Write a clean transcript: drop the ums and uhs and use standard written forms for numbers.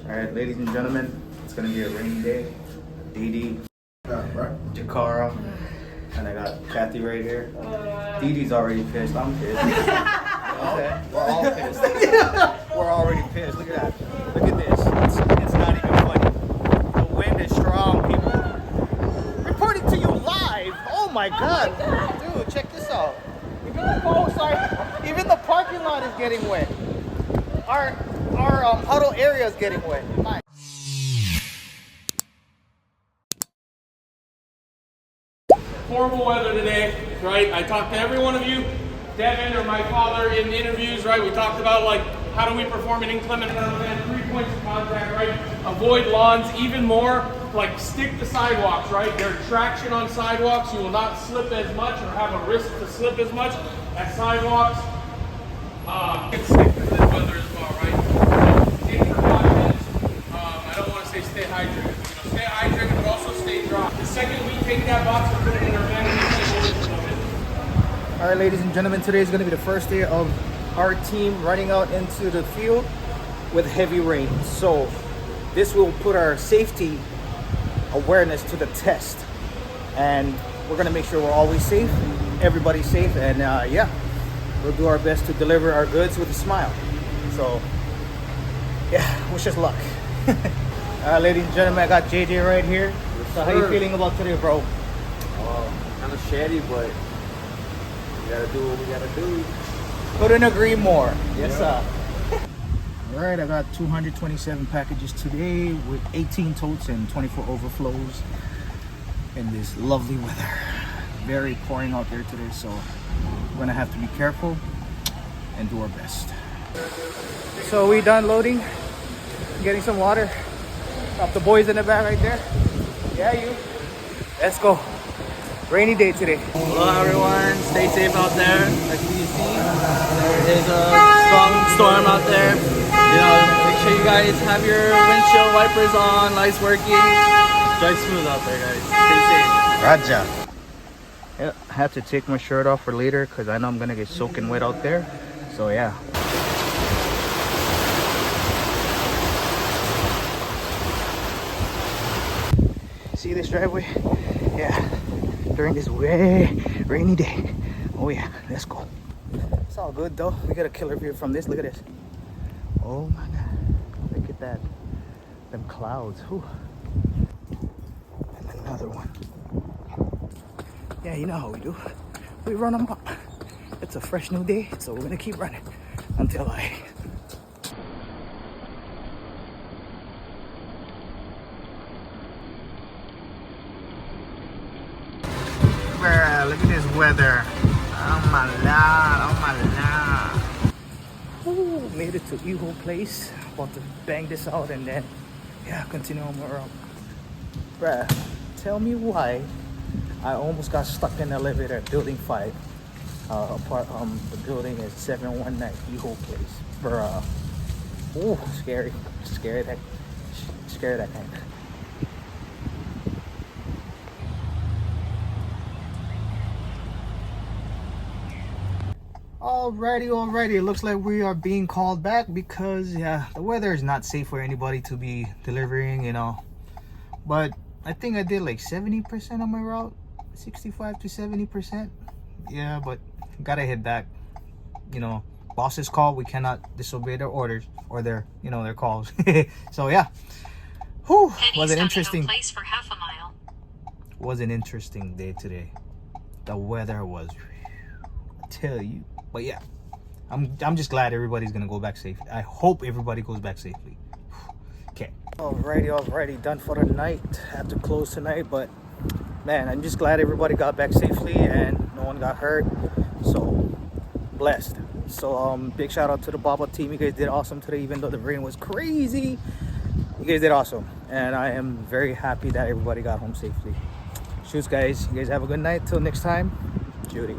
Alright, ladies and gentlemen, it's gonna be a rainy day. Didi, Jakara, and I got Kathy right here. Didi's already pissed. I'm pissed. Okay? We're all pissed. We're already pissed. Look at that. Look at this. It's not even funny. The wind is strong, people. Reporting to you live. Oh my god. Dude, check this out. Even the parking lot is getting wet. Our huddle area is getting wet. Nice. Horrible weather today, right? I talked to every one of you, Devin or my father, in interviews, right? We talked about like how do we perform in inclement weather, 3 points of contact, right? Avoid lawns, even more like stick to sidewalks, right? There's traction on sidewalks. You will not slip as much or have a risk to slip as much as sidewalks. Get sick with this weather as well, right? Take precautions. I don't want to say stay hydrated. Stay hydrated, but also stay dry. The second we take that box and put it in our van, All right, ladies and gentlemen, today is going to be the first day of our team running out into the field with heavy rain. So this will put our safety awareness to the test, and we're going to make sure we're always safe, everybody's safe, and yeah, we'll do our best to deliver our goods with a smile. So yeah, wish us luck. Ladies and gentlemen, I got JJ right here. So how you feeling about today, bro? Kind of shady, but we gotta do what we gotta do. Couldn't agree more. Yes, sir. All right, I got 227 packages today with 18 totes and 24 overflows in this lovely weather. Very pouring out there today, so we're gonna have to be careful and do our best. So we done loading, getting some water. Got the boys in the back right there. Yeah, you. Let's go. Rainy day today. Hello everyone, stay safe out there. As you see, there is a strong storm out there. You know, make sure you guys have your windshield wipers on, lights working. Drive smooth out there, guys. Stay safe. Raja. Yeah, I have to take my shirt off for later because I know I'm gonna get soaking wet out there. So yeah. See this driveway? Yeah. During this rainy day. Oh yeah, let's go. It's all good though. We got a killer view from this. Look at this. Oh my god. Look at that. Them clouds. Whew. And another one. Yeah, you know how we do. We run them up. It's a fresh new day, so we're gonna keep running until I... Bruh, look at this weather. Oh my lord, oh my lord. Ooh, made it to Eagle Place. About to bang this out and then, yeah, continue on my route. Bruh, tell me why I almost got stuck in the elevator at Building 5. The building is 719 Eagle Place. Bruh. Ooh, scary. Scary that kind. Alrighty. It looks like we are being called back because yeah, the weather is not safe for anybody to be delivering, you know. But I think I did like 70% on my route, 65 to 70%. Yeah, but gotta head back. You know, boss's call. We cannot disobey their orders or their calls. So yeah, whew, was an interesting place for half a mile. Was an interesting day today. The weather was, I tell you. But yeah, I'm just glad everybody's gonna go back safe. I hope everybody goes back safely. Okay. Alrighty, done for the night. Have to close tonight, but man, I'm just glad everybody got back safely and no one got hurt. So blessed. So big shout out to the Baba team. You guys did awesome today, even though the rain was crazy. You guys did awesome, and I am very happy that everybody got home safely. Shoots, guys. You guys have a good night. Till next time, Judy.